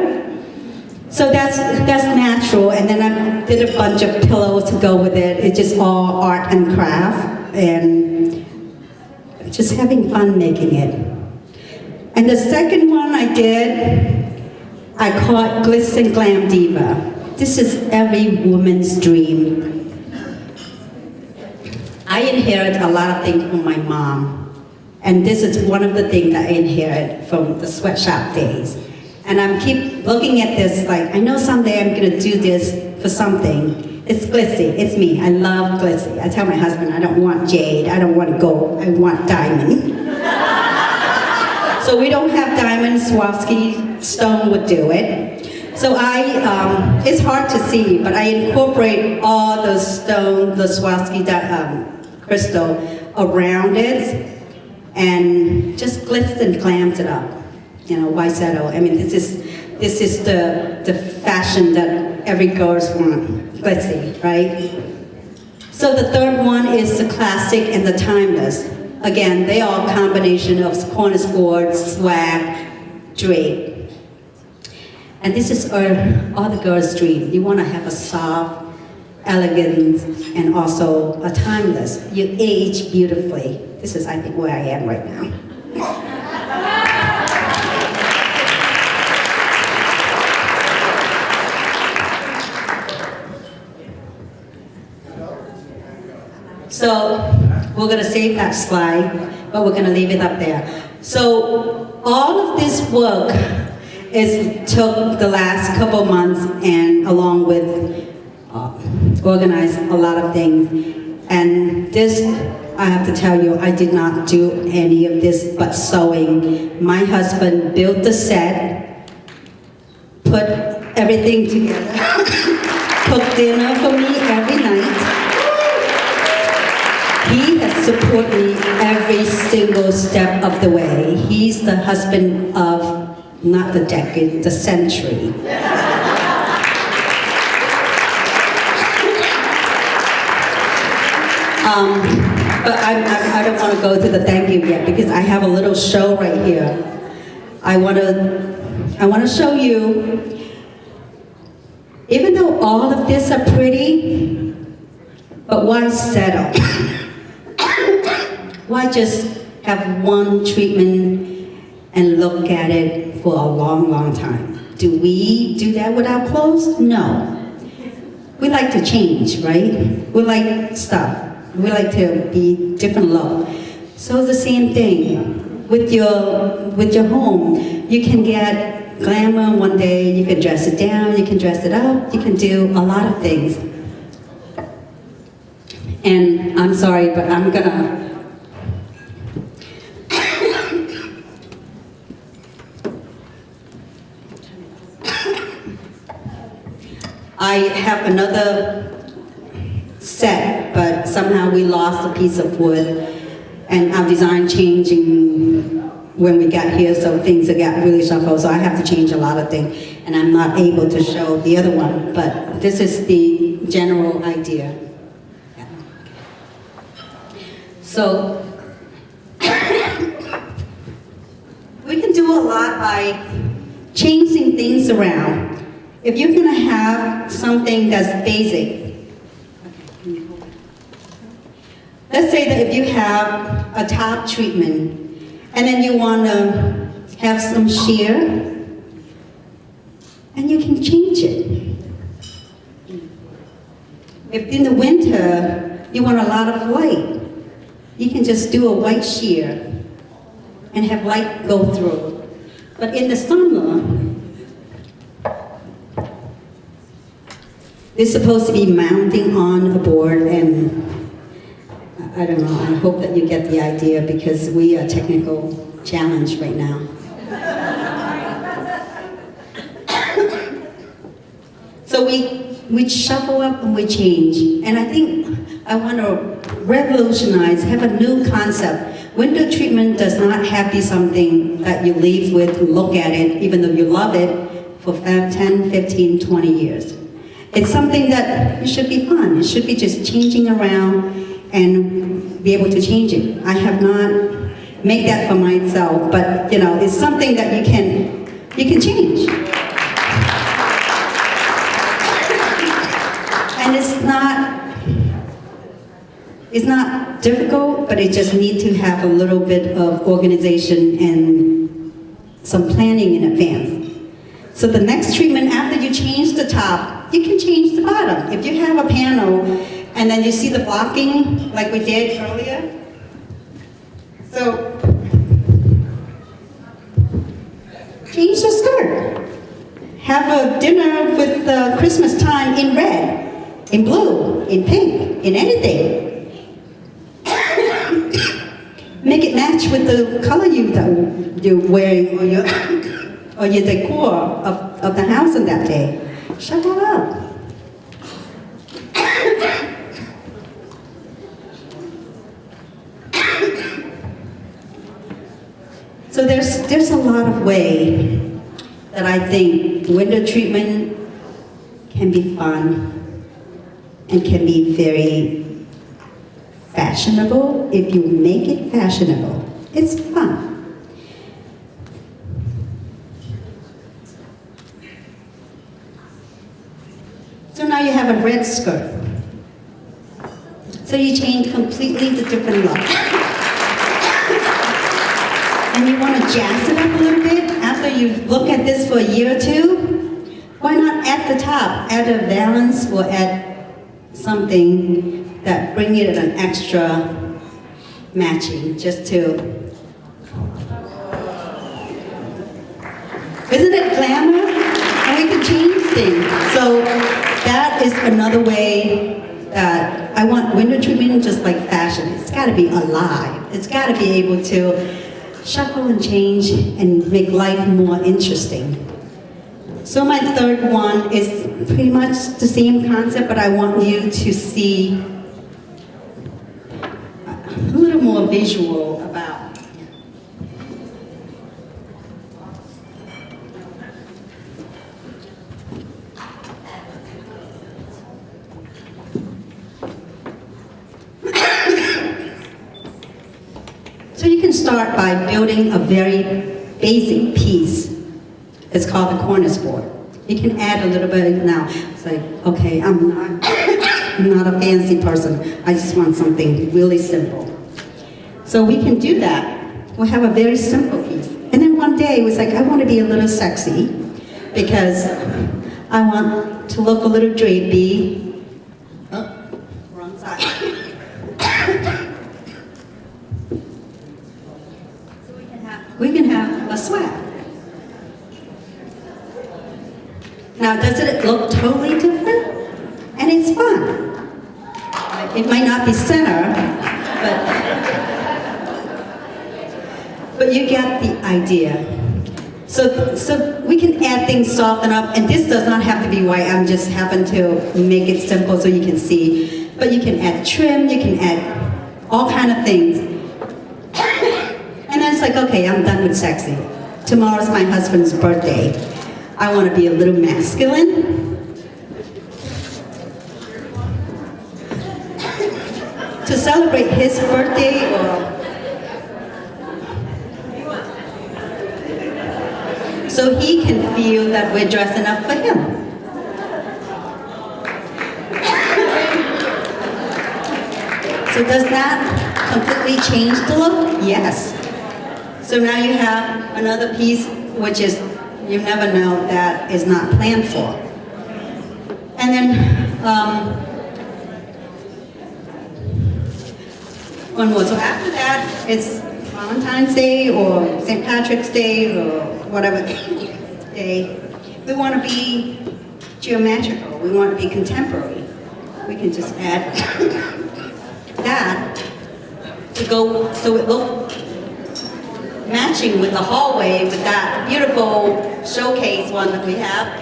So that's natural, and then I did a bunch of pillows to go with it. It's just all art and craft, and just having fun making it. And the second one I did, I called Glitz and Glam Diva. This is every woman's dream. I inherit a lot of things from my mom, and this is one of the things that I inherit from the sweatshop days. And I keep looking at this like, I know someday I'm gonna do this for something. It's glitzy, it's me, I love glitzy. I tell my husband, I don't want jade, I don't want gold, I want diamond. So we don't have diamond, Swarovski stone would do it. So it's hard to see, but I incorporate all the stone, the Swarovski crystal around it, and just glitz and glams it up. You know, white saddle. I mean, this is the fashion that every girls want, glitzy, right? So the third one is the classic and the timeless. Again, they are a combination of cornice board, swag, drape. And this is all the girls' dream. You want to have a soft, elegant, and also a timeless. You age beautifully. This is, I think, where I am right now. So we're gonna save that slide, but we're gonna leave it up there. So all of this work took the last couple months, and along with organize a lot of things. And this, I have to tell you, I did not do any of this but sewing. My husband built the set, put everything together, cooked dinner for me every night. He has supported me every single step of the way. He's the husband of, not the decade, the century. But I don't want to go to the thank you yet, because I have a little show right here. I want to show you, even though all of this are pretty, but why settle? Why just have one treatment and look at it for a long, long time? Do we do that with our clothes? No. We like to change, right? We like stuff. We like to be different look. So it's the same thing with your home. You can get glamour one day, you can dress it down, you can dress it up, you can do a lot of things. And I'm sorry, but I'm gonna I have another set, but somehow we lost a piece of wood, and our design changing when we got here, so things got really shuffled, so I have to change a lot of things, and I'm not able to show the other one, but this is the general idea. So, we can do a lot by changing things around. If you're gonna have something that's basic, let's say that if you have a top treatment, and then you wanna have some sheer, and you can change it. If in the winter, you want a lot of light, you can just do a white sheer and have light go through. But in the summer, they're supposed to be mounting on a board, and I don't know, I hope that you get the idea because we are technical challenged right now. So we shuffle up and we change. And I think I want to revolutionize, have a new concept. Window treatment does not have to be something that you leave with, look at it, even though you love it, for 10, 15, 20 years. It's something that it should be fun. It should be just changing around and be able to change it. I have not made that for myself, but you know, it's something that you can change. And it's not difficult, but it just needs to have a little bit of organization and some planning in advance. So the next treatment, after you change the top, you can change the bottom. If you have a panel and then you see the blocking like we did earlier, so change the skirt. Have a dinner with Christmas time in red, in blue, in pink, in anything. Make it match with the color you're wearing or your decor of the house on that day. Shuffle up. So there's a lot of way that I think window treatment can be fun and can be very fashionable. If you make it fashionable, it's fun. So now you have a red skirt. So you change completely the different look. And you want to jazz it up a little bit after you look at this for a year or two. Why not at the top, add a valance or add something that bring it an extra matching, just to. Isn't it glamour? And we can change things. So that is another way that I want window treatment just like fashion. It's got to be alive. It's got to be able to shuffle and change and make life more interesting. So my third one is pretty much the same concept, but I want you to see a little more visual about. So you can start by building a very basic piece. It's called the cornice board. You can add a little bit now. It's like, okay, I'm not a fancy person. I just want something really simple. So we can do that. We'll have a very simple piece. And then one day it was like, I want to be a little sexy because I want to look a little drapey. Oh, wrong side. We can have a swag. Now, does it look totally different? And it's fun. It might not be center, but you get the idea. So we can add things, soften up, and this does not have to be white. I'm just happen to make it simple so you can see. But you can add trim, you can add all kind of things. And then it's like, okay, I'm done with sexy. Tomorrow's my husband's birthday. I want to be a little masculine. To celebrate his birthday so he can feel that we're dressing up for him. So does that completely change the look? Yes. So now you have another piece which is, you never know, that is not planned for. And then, one more. So after that, it's Valentine's Day or St. Patrick's Day or whatever day, we want to be geometrical. We want to be contemporary. We can just add that to go so it looks matching with the hallway with that beautiful showcase one that we have.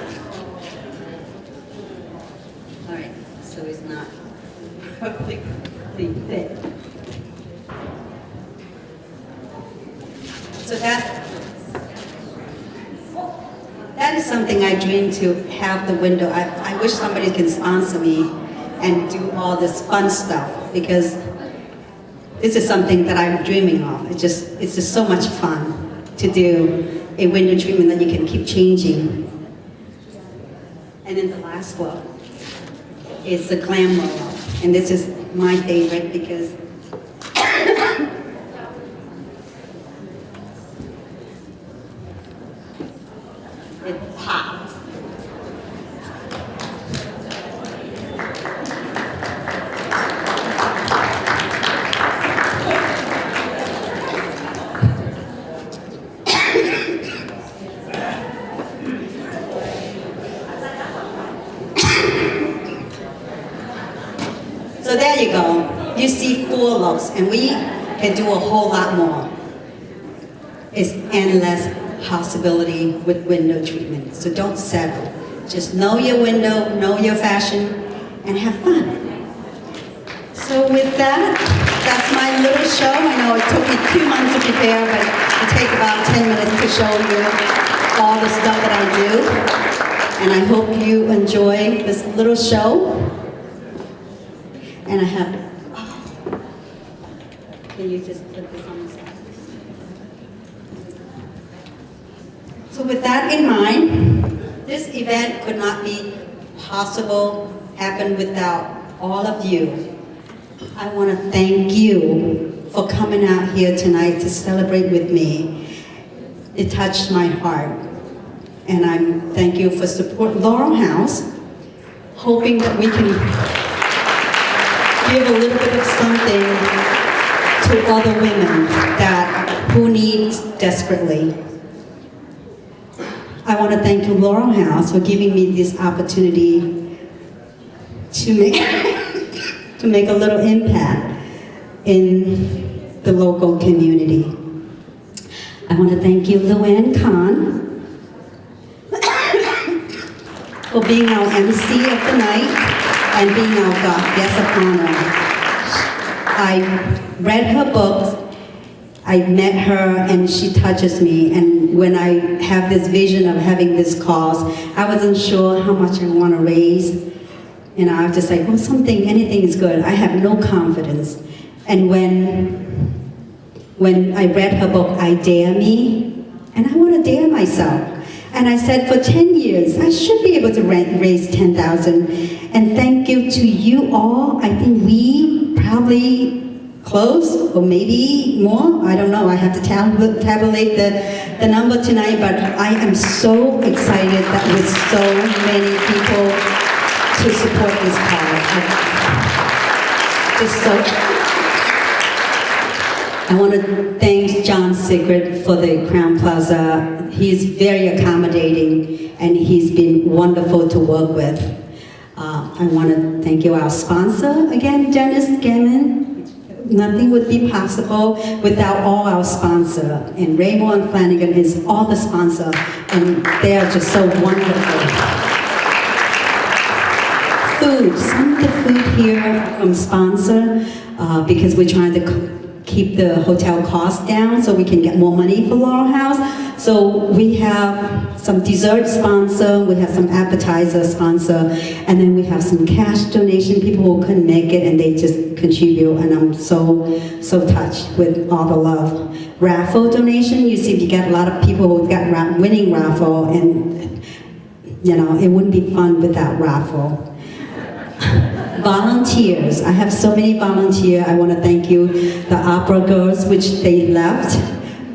All right, so it's not perfectly fit. So that is something I dream to have the window. I wish somebody can sponsor me and do all this fun stuff, because this is something that I'm dreaming of. It's just so much fun to do a window treatment that you can keep changing. And then the last one is the glam roller. And this is my favorite because it pops. So there you go. You see 4 looks, and we can do a whole lot more. It's endless possibility with window treatment. So don't settle. Just know your window, know your fashion, and have fun. So with that, that's my little show. I know it took me 2 months to prepare, but it takes about 10 minutes to show you all the stuff that I do. And I hope you enjoy this little show. And I have, can you just put this on the side? So with that in mind, this event could not be possible, happen without all of you. I want to thank you for coming out here tonight to celebrate with me. It touched my heart. And I thank you for support Laurel House, hoping that we can give a little bit of something to other women who need desperately. I want to thank you, Laurel House, for giving me this opportunity to make a little impact in the local community. I want to thank you, Luann Khan, for being our MC of the night and being our guest of honor. I read her books, I met her, and she touches me. And when I have this vision of having this cause, I wasn't sure how much I want to raise. And I was just like, well, anything is good. I have no confidence. And when I read her book, I Dare Me, and I want to dare myself. And I said, for 10 years, I should be able to raise $10,000. And thank you to you all. I think we probably close, or maybe more. I don't know. I have to tabulate the number tonight, but I am so excited that with so many people to support this cause. I want to thank John Sigrid for the Crown Plaza. He's very accommodating, and he's been wonderful to work with. I want to thank you, our sponsor, again, Dennis Gammon. Nothing would be possible without all our sponsor. And Raymond and Flanagan is all the sponsor, and they are just so wonderful. Food, some of the food here from sponsor, because we're trying to keep the hotel costs down so we can get more money for Laurel House. So we have some dessert sponsor, we have some appetizer sponsor, and then we have some cash donation, people who couldn't make it and they just contribute, and I'm so touched with all the love. Raffle donation, you see you get a lot of people who got winning raffle, and you know, it wouldn't be fun without raffle. Volunteers, I have so many volunteers. I want to thank you, the opera girls, which they left,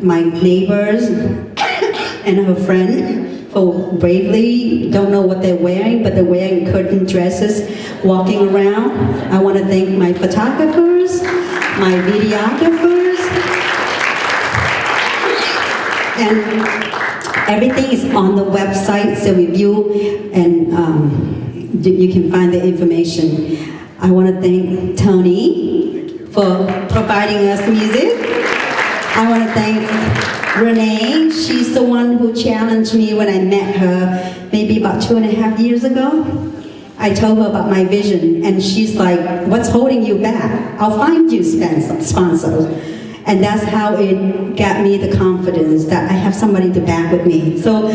my neighbors, and her friend, for bravely, don't know what they're wearing, but they're wearing curtain dresses, walking around. I want to thank my photographers, my videographers, and Everything is on the website, so review and you can find the information. I want to thank Tony for providing us music. I want to thank Renee. She's the one who challenged me when I met her maybe about 2.5 years ago. I told her about my vision, and she's like, what's holding you back? I'll find you sponsors. And that's how it got me the confidence that I have somebody to back with me. So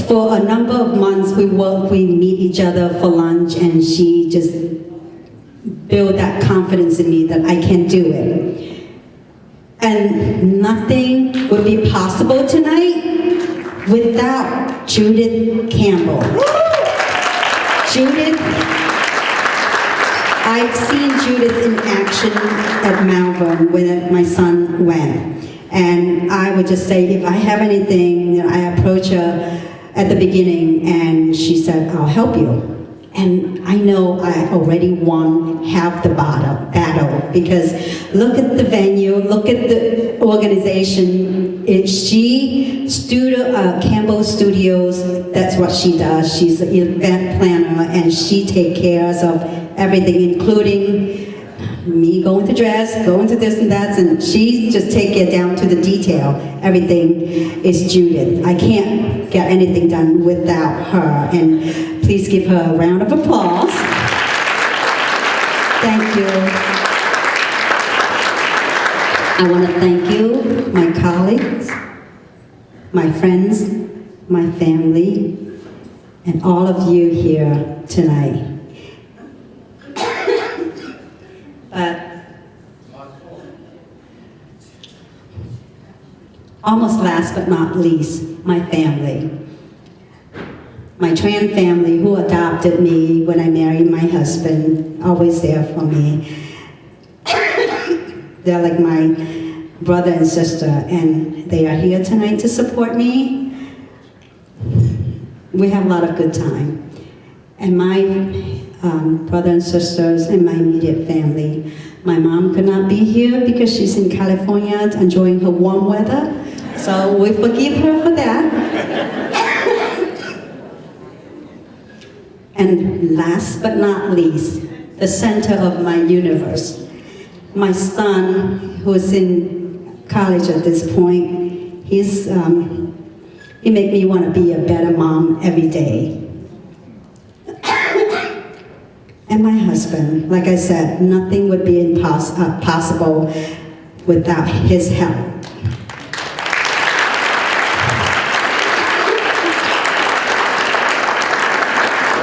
for a number of months, we meet each other for lunch, and she just built that confidence in me that I can do it. And nothing would be possible tonight without Judith Campbell. Judith, I've seen Judith in action at Malvern when my son went. And I would just say, if I have anything, I approach her at the beginning, and she said, I'll help you. And I know I already won half the battle, because look at the venue, look at the organization. Campbell Studios, that's what she does. She's an event planner, and she takes care of everything, including me going to dress, going to this and that, and she just takes it down to the detail. Everything is Judith. I can't get anything done without her, and please give her a round of applause. Thank you. I want to thank you, my colleagues, my friends, my family, and all of you here tonight. But almost last but not least, my family. My Tran family, who adopted me when I married my husband, always there for me. They're like my brother and sister, and they are here tonight to support me. We have a lot of good time. And my brother and sisters and my immediate family. My mom could not be here because she's in California enjoying her warm weather, so we forgive her for that. And last but not least, the center of my universe. My son, who's in college at this point, he makes me want to be a better mom every day. And my husband, like I said, nothing would be possible without his help.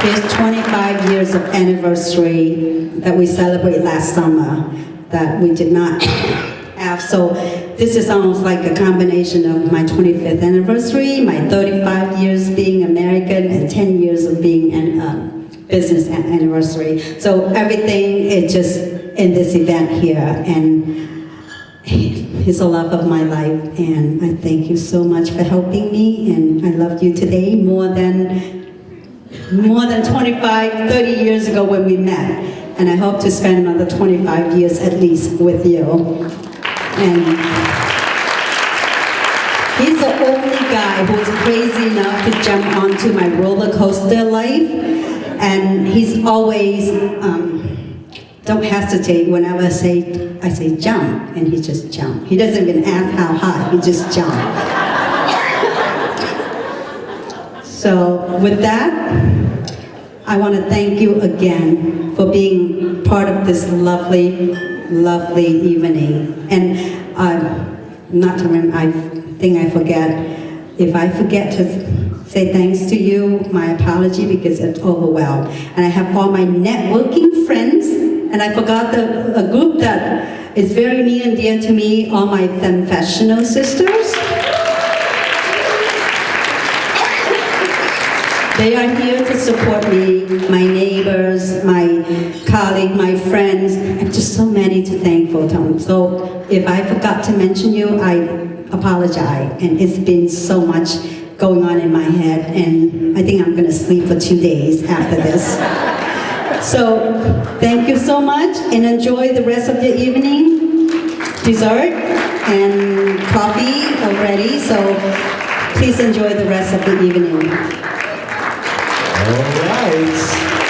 His 25 years of anniversary that we celebrated last summer that we did not have. So this is almost like a combination of my 25th anniversary, my 35 years being American, and 10 years of being business anniversary. So everything is just in this event here, and he's the love of my life, and I thank you so much for helping me, and I love you today more than 25, 30 years ago when we met, and I hope to spend another 25 years at least with you. And he's the only guy who's crazy enough to jump onto my roller coaster life. And he's always, don't hesitate whenever I say jump, and he just jump. He doesn't even ask how high, he just jump. So with that, I want to thank you again for being part of this lovely, lovely evening. And not to remember, I think I forget, if I forget to say thanks to you, my apology, because it's overwhelmed. And I have all my networking friends, and I forgot a group that is very near and dear to me, all my professional sisters. They are here to support me, my neighbors, my colleagues, my friends. I'm just so many to thankful to. So if I forgot to mention you, I apologize. And it's been so much going on in my head, and I think I'm going to sleep for 2 days after this. So thank you so much, and enjoy the rest of the evening. Dessert and coffee already, so Please enjoy the rest of the evening. All right.